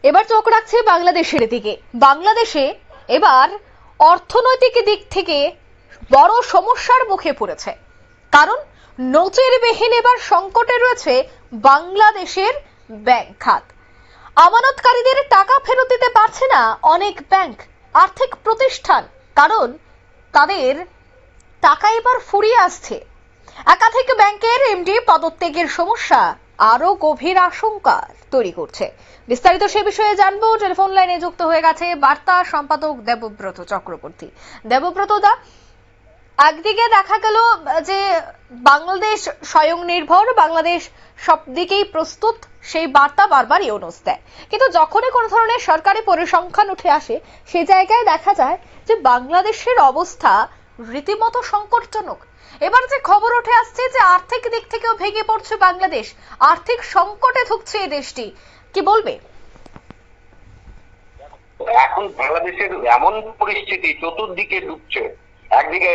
এবার চোখ রাখছে বাংলাদেশের দিকে। বাংলাদেশে এবার অর্থনৈতিক দিক থেকে বড় সমস্যার মুখে পড়েছে, কারণ নজিরবিহীন এবার সংকটে রয়েছে বাংলাদেশের ব্যাংক খাত। আমানতকারীদের টাকা ফেরত দিতে পারছে না অনেক ব্যাংক, আর্থিক প্রতিষ্ঠান, কারণ তাদের টাকা এবার ফুরিয়ে আসছে। একাধিক ব্যাংকের এমডি পদত্যাগের সমস্যা আরো গভীর আশঙ্কা তৈরি করছে। বিস্তারিত সে বিষয়ে জানবো। টেলিফোন লাইনে যুক্ত হয়ে গেছে বার্তা সম্পাদক দেবব্রত চক্রবর্তী। দেবব্রত দা, একদিকে দেখা গেল যে বাংলাদেশ স্বয়ং নির্ভর, বাংলাদেশ সব দিকেই প্রস্তুত, সেই বার্তা বারবার ইউনুস দেয়, কিন্তু যখনই কোনো ধরনের সরকারি পরিসংখ্যান উঠে আসে সেই জায়গায় দেখা যায় যে বাংলাদেশের অবস্থা রীতিমতো সংকটজনক। এবার যে খবর উঠে আসছে যে আর্থিক দিক থেকেও ভেঙে পড়ছে বাংলাদেশ, আর্থিক সংকটে ভুগছে এই দেশটি, কি বলবে? এখন বাংলাদেশের এমন পরিস্থিতি চতুর্দিকে ডুবছে। একদিকে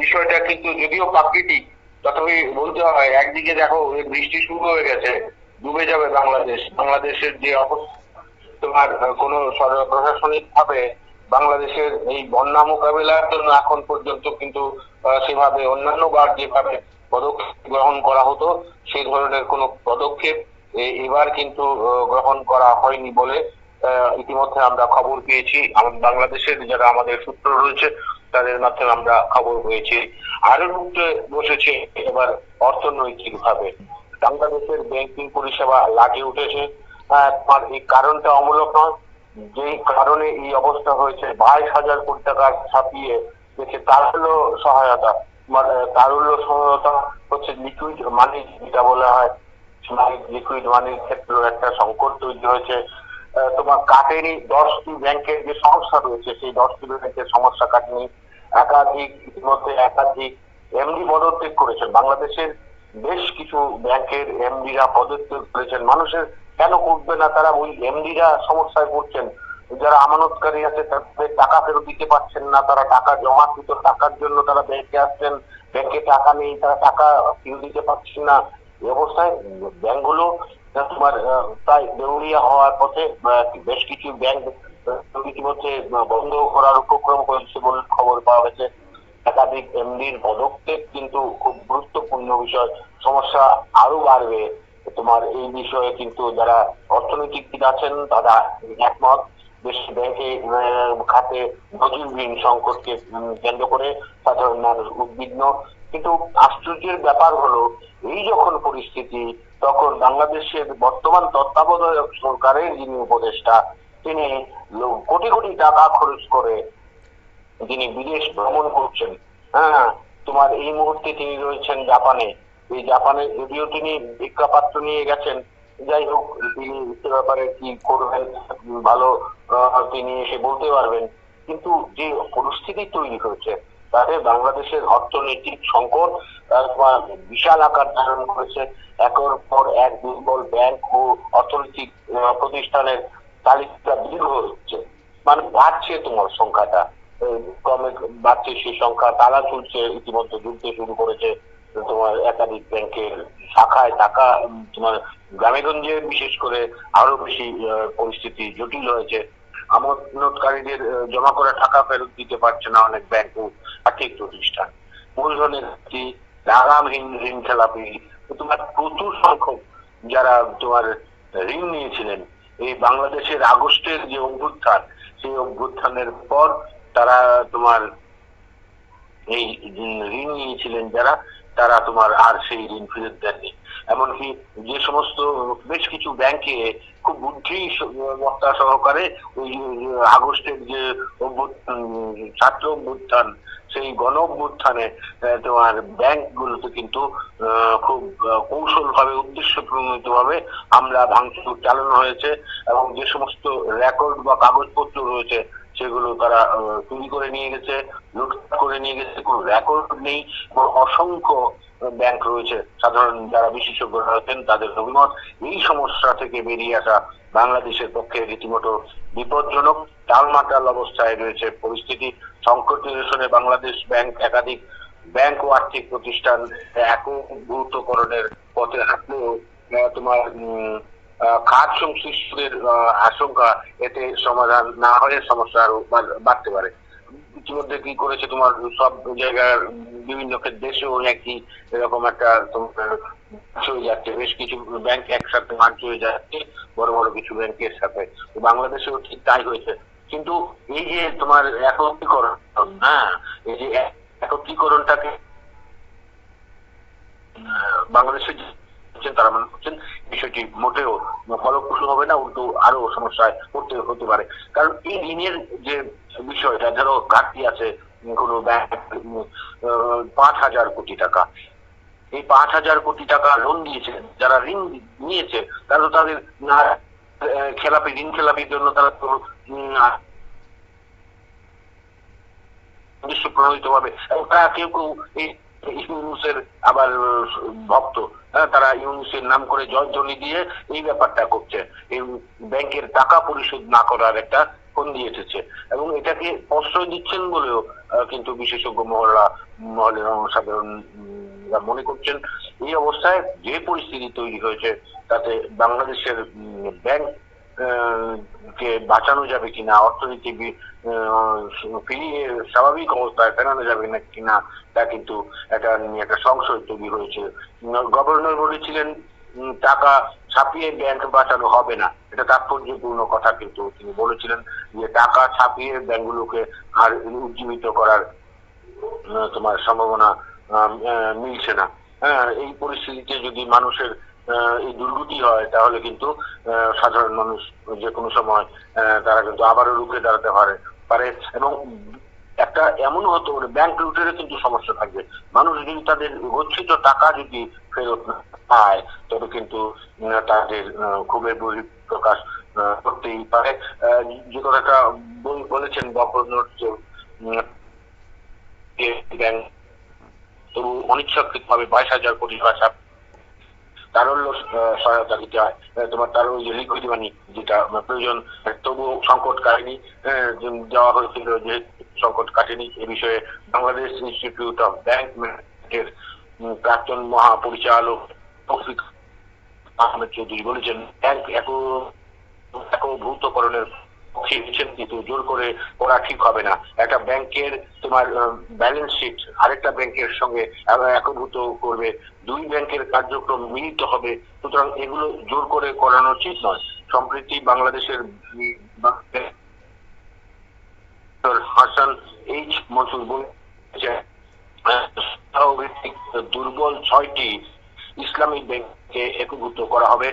বিষয়টা কিন্তু যদিও প্রাকৃতিক, তথাপি বলতে হয় একদিকে দেখো বৃষ্টি শুরু হয়ে গেছে, ডুবে যাবে বাংলাদেশ। বাংলাদেশের যে অবস্থা, তোমার কোন প্রশাসনিক ভাবে বাংলাদেশের এই বন্যা মোকাবিলার জন্য এখন পর্যন্ত কিন্তু সেভাবে অন্যান্য বার যেভাবে পদক্ষেপ গ্রহণ করা হতো সেই ধরনের কোনো পদক্ষেপ এবার কিন্তু গ্রহণ করা হয়নি বলে ইতিমধ্যে আমরা খবর পেয়েছি। বাংলাদেশের যারা আমাদের সূত্র রয়েছে তাদের মাধ্যমে আমরা খবর পেয়েছি। আরো ঢুকতে বসেছে এবার অর্থনৈতিক ভাবে বাংলাদেশের ব্যাংকিং পরিষেবা লাগিয়ে উঠেছে। তোমার এই কারণটা অমূলক নয়, যেই কারণে এই অবস্থা হয়েছে 22,000 কোটি টাকা ছাপিয়ে গেছে তারল্য সহায়তা। তারল্য সহায়তা হচ্ছে লিকুইড মানি, যেটা বলা হয় লিকুইড মানির ক্ষেত্রে একটা সংকট তৈরি হয়েছে। তোমার কাটেনি 10টি ব্যাংকের যে সমস্যা রয়েছে সেই 10টি ব্যাংকের সমস্যা কাটেনি। একাধিক এমডি পদত্যাগ করেছেন বাংলাদেশের বেশ কিছু ব্যাংকের এমডিরা পদত্যাগ করেছেন। মানুষের কেন করবে না, তারা ওই এমডিরা সমস্যায় পড়ছেন। যারা আমানতকারী আছে তাদের টাকা ফেরত দিতে পারছেন না, তারা টাকা জমাকৃত টাকার জন্য তারা ব্যাংকে আসছেন, ব্যাংকে টাকা নেই, তারা টাকা ফেরত দিতে পারছেন না। এই অবস্থায় ব্যাংকগুলো তোমার প্রায় দেউলিয়া হওয়ার পথে। বেশ কিছু ব্যাংক ইতিমধ্যে বন্ধ করার উপক্রম করেছে বলে খবর পাওয়া গেছে। একাধিক এমডির পদক্ষেপ কিন্তু খুব গুরুত্বপূর্ণ বিষয়। সমস্যা আরো বাড়বে তোমার এই বিষয়ে, কিন্তু যারা অর্থনৈতিকবিদ আছেন তারা একমত। বেশ ব্যাংকে খাতে নজিরবিহীন সংকটকে কেন্দ্র করে সাধারণ মানুষ উদ্বিগ্ন। কিন্তু আশ্চর্যের ব্যাপার হলো, এই যখন পরিস্থিতি তখন বাংলাদেশের বর্তমান তত্ত্বাবধায়ক সরকারের যিনি উপদেষ্টা তিনি কোটি কোটি টাকা খরচ করে যিনি বিদেশ ভ্রমণ করছেন। হ্যাঁ, তোমার এই মুহূর্তে তিনি রয়েছেন জাপানে। এই জাপানে যদিও তিনি ভিক্ষাপাত্র নিয়ে গেছেন, যাই হোক তিনি সে ব্যাপারে কি করবেন ভালো তিনি এসে বলতে পারবেন। কিন্তু যে পরিস্থিতি তৈরি হয়েছে তাতে বাংলাদেশের অর্থনৈতিক সংকট বিশাল আকার ধারণ করেছে। একের পর এক দুর্বল ব্যাংক ও অর্থনৈতিক প্রতিষ্ঠানের তালিকা দীর্ঘ হচ্ছে, মানে বাড়ছে তোমার সংখ্যাটা, কমে বাড়ছে সেই সংখ্যা। তালা চলছে, ইতিমধ্যে যুদ্ধ শুরু করেছে তোমার একাধিক ব্যাংকের শাখায় টাকা। তোমার গ্রামেগঞ্জে বিশেষ করে আরো বেশি পরিস্থিতি জটিল হয়েছে। আমানতকারীদের জমা করা টাকা ফেরত দিতে পারছে না অনেক ব্যাংক ও আর্থিক প্রতিষ্ঠান। মূলধনের লাগামহীন ঋণ খেলাপি। তোমার প্রচুর সংখ্যক যারা তোমার ঋণ নিয়েছিলেন এই বাংলাদেশের আগস্টের যে অভ্যুত্থান, সেই অভ্যুত্থানের পর তারা তোমার এই ঋণ নিয়েছিলেন যারা, তারা তোমার আর সেই ঋণ ফেরত দেননি। এমনকি যে সমস্ত বেশ কিছু ব্যাংকে খুব বুদ্ধিমত্তা সহকারে ওই আগস্টের যে ছাত্র অভ্যুত্থান, সেই গণ অভ্যুত্থানে তোমার ব্যাংক গুলোতে কিন্তু খুব কৌশল ভাবে উদ্দেশ্য প্রণোদিত ভাবে হামলা ভাঙচুর চালানো হয়েছে। এবং যে সমস্ত রেকর্ড বা কাগজপত্র রয়েছে সেগুলো তারা চুরি করে নিয়ে গেছে, লুটপাট করে নিয়ে গেছে। কোনো রেকর্ড নেই। অসংখ্য ব্যাংক রয়েছে, সাধারণ যারা বিশেষজ্ঞ রয়েছেন তাদের অভিমত এই সমস্যা থেকে বেরিয়ে আসা বাংলাদেশের পক্ষে রীতিমতো বিপজ্জনক। টালমাটাল অবস্থায় রয়েছে পরিস্থিতি। সংকট নিরসনে বাংলাদেশ ব্যাংক একাধিক ব্যাংক ও আর্থিক প্রতিষ্ঠান একক গুরুত্বকরণের পথে হাঁটলেও তোমার খাত সংশ্লিষ্টদের আশঙ্কা এতে সমাধান না হয়ে সমস্যা আরো বাড়তে পারে। ইতিমধ্যে কি করেছে তোমার সব জায়গার বিভিন্ন দেশেও একই এরকম একটা তোমার হয়ে যাচ্ছে, বেশ কিছু ব্যাংক একসাথে মার্জ হয়ে যাচ্ছে বড় বড় কিছু ব্যাংকের সাথে। বাংলাদেশেও ঠিক তাই হয়েছে। কিন্তু এই যে তোমার একত্রীকরণ, হ্যাঁ, এই যে একত্রীকরণটাকে বাংলাদেশের তারা মনে করছেন বিষয়টি মোটেও ফলপ্রসূ হবে না, উল্টো আরো সমস্যায় হতে পারে। কারণ এই ঋণের যে বিষয়টা, ধরো ঘাটতি আছে কোনো ব্যাংক 5,000 কোটি টাকা, এই 5,000 কোটি টাকা লোন দিয়েছে, যারা ঋণ নিয়েছে তারা তো তাদের ঋণ খেলাপির জন্য তারা তো প্রণোদিত হবে, এবং তারা কেউ কেউ এই ইউনুসের আবার ভক্ত, তারা ইউনুসের নাম করে জয়ধ্বনি দিয়ে এই ব্যাপারটা করছে, এই ব্যাংকের টাকা পরিশোধ না করার একটা ফন্দি এসেছে, এবং এটাকে প্রশ্রয় দিচ্ছেন বলেও কিন্তু বিশেষজ্ঞ মহলের সাধারণ মনে করছেন। এই অবস্থায় যে পরিস্থিতি তৈরি হয়েছে তাতে বাংলাদেশের ব্যাংক কে বাঁচানো যাবে কিনা, অর্থনীতি ফিরিয়ে স্বাভাবিক অবস্থায় ফেরানো যাবে না কিনা, তা কিন্তু এটা নিয়ে একটা সংশয় তৈরি হয়েছে। গভর্নর বলেছিলেন টাকা ছাপিয়ে ব্যাংক বাঁচানো হবে না, এটা তাৎপর্যপূর্ণ কথা, কিন্তু তিনি বলেছিলেন যে টাকা ছাপিয়ে ব্যাংকগুলোকে আর উজ্জীবিত করার তোমার সম্ভাবনা মিলছে না। এই পরিস্থিতিতে যদি মানুষের এই দুর্গতি হয় তাহলে কিন্তু সাধারণ মানুষ যে কোনো সময় তারা কিন্তু আবারও রুখে দাঁড়াতে পারে, এবং একটা এমন হতো ব্যাংক লুটেরও কিন্তু সমস্যা থাকবে। মানুষ যদি তাদের গচ্ছিত টাকা যদি ফেরত না পায় তবে কিন্তু তাদের ক্ষোভের বহিঃপ্রকাশ করতেই পারে। যে কথাটা বলেছেন গভর্নর, ব্যাংক তবু অনিচ্ছাকৃত ভাবে 22,000 কোটি টাকা তারল্য সহায়তা দিতে হয়, তোমার তার ওই যে লিকুইড মানি যেটা প্রয়োজন, তবুও সংকট কাটেনি, দেওয়া হয়েছিল যে সংকট কাটেনি। এ বিষয়ে বাংলাদেশ ইনস্টিটিউট অফ ব্যাংক ম্যানেজমেন্টের প্রাক্তন মহাপরিচালক তৌফিক আহমেদ চৌধুরী বলেছেন, ব্যাংক একভূতকরণের কিন্তু জোর করে করা ঠিক হবে না। একটা ব্যাংকের তোমার ব্যালেন্স শিট আরেকটা ব্যাংকের সঙ্গে একভূত করবে, দুই ব্যাংকের কার্যক্রম মিলিত হবে, সুতরাং এগুলো জোর করে করানো ঠিক নয়। সম্প্রতি বাংলাদেশের হাসান এইচ মনসুর বলেছেন, দুর্বল 6টি ইসলামিক ব্যাংককে একীভূত করা হবে,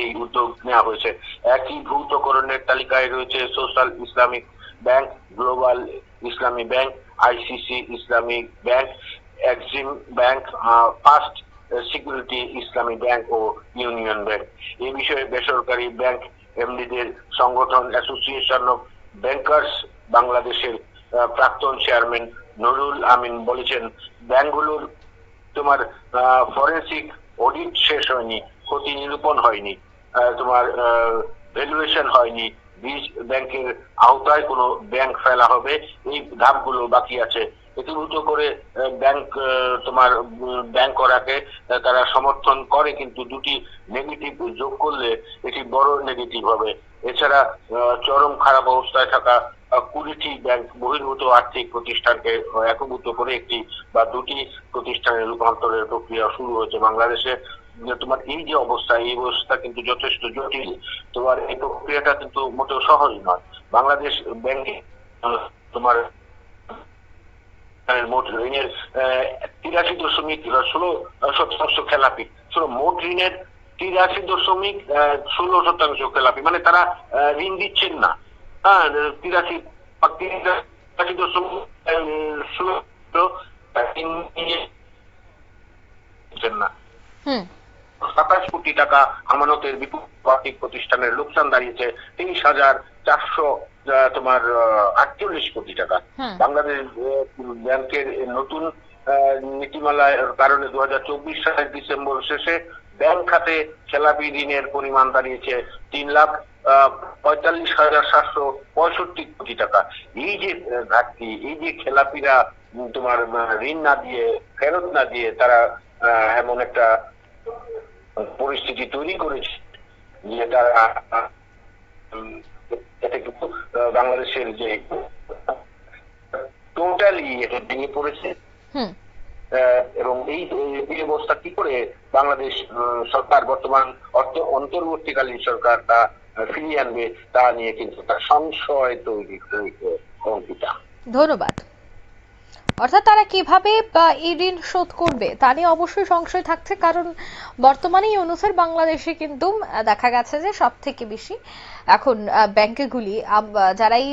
এই উদ্যোগ নেওয়া হয়েছে। একীভূতকরণের তালিকায় রয়েছে সোশ্যাল ইসলামিক ব্যাংক, গ্লোবাল ইসলামী bank, ICC Islamic bank, Exim bank, first security ইসলামী ব্যাংক ও ইউনিয়ন ব্যাংক। এই বিষয়ে বেসরকারি ব্যাংক এমডিদের সংগঠন অ্যাসোসিয়েশন অফ ব্যাংকার্স বাংলাদেশের প্রাক্তন চেয়ারম্যান নুরুল আমিন বলেছেন, ব্যাংকগুলোর তোমার ফরেন্সিক অডিট শেষ হয়নি, ক্ষতি নিরূপণ হয়নি, তোমার ভ্যালুয়েশন হয়নি, বীজ ব্যাংকের আওতায় কোনো ব্যাংক ফেলা হবে, এই ধাপগুলো বাকি আছে। একীভূত করে ব্যাংক তোমার ব্যাংক করাকে তারা সমর্থন করে, কিন্তু দুটি নেগেটিভ যোগ করলে এটি বড় নেগেটিভ হবে। এছাড়া চরম খারাপ অবস্থায় থাকা 20টি ব্যাংক বহির্ভূত আর্থিক প্রতিষ্ঠানকে একীভূত করে একটি বা দুটি প্রতিষ্ঠানের রূপান্তরের প্রক্রিয়া শুরু হয়েছে বাংলাদেশে। তোমার এই যে অবস্থা, এই অবস্থা কিন্তু যথেষ্ট জটিল, তোমার এই প্রক্রিয়াটা কিন্তু মোটেও সহজ নয়। বাংলাদেশ ব্যাংকে তোমার মোট ঋণের 83.16% খেলাপি, মোট ঋণের 83.16% খেলাপি, মানে তারা ঋণ দিচ্ছেন না। 27 কোটি টাকা আমানতের বিপুল আর্থিক প্রতিষ্ঠানের লোকসান দাঁড়িয়েছে 30,400 তোমার 48 কোটি টাকা। বাংলাদেশ ব্যাংকের নতুন নীতিমালার কারণে 2024 সালের ডিসেম্বর শেষে ব্যাংক খাতে খেলাপি ঋণের পরিমাণ দাঁড়িয়েছে 3,45,765 কোটি টাকা। এই যে ঘাটতি, এই যে খেলাপিরা তোমার ঋণ না দিয়ে, ফেরত না দিয়ে তারা এমন একটা পরিস্থিতি তৈরি করেছে যে তারা এতে কিন্তু বাংলাদেশের যে টোটালি এটা ভেঙে পড়েছে। হুম। এবং এই ব্যবস্থা কি করে বাংলাদেশ সরকার, বর্তমান অন্তর্বর্তীকালীন সরকার তা ফিরিয়ে আনবে তা নিয়ে কিন্তু তার সংশয় তৈরি হয়েছে অঙ্কিতা। ধন্যবাদ। অর্থাৎ তারা কিভাবে এই ঋণ শোধ করবে তা নিয়ে অবশ্যই সংশয় থাকছে, কারণ বর্তমানে ইউনূসের বাংলাদেশে কিন্তু দেখা গেছে যে সব থেকে বেশি এখন ব্যাংকগুলি যারাই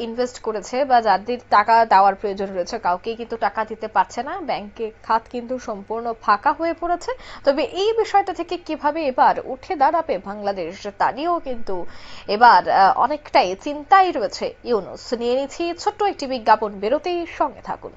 ইনভেস্ট করেছে বা যাদের টাকা দেওয়ার প্রয়োজন রয়েছে কাউকেই কিন্তু টাকা দিতে পারছে না, ব্যাংকের খাত কিন্তু সম্পূর্ণ ফাঁকা হয়ে পড়েছে। তবে এই বিষয়টা থেকে কিভাবে এবার উঠে দাঁড়াবে বাংলাদেশ তা নিয়েও কিন্তু এবার অনেকটাই চিন্তায় রয়েছে ইউনূস। নিয়ে নিচ্ছি ছোট্ট একটি বিজ্ঞাপন, বিরতির সঙ্গে থাকুন।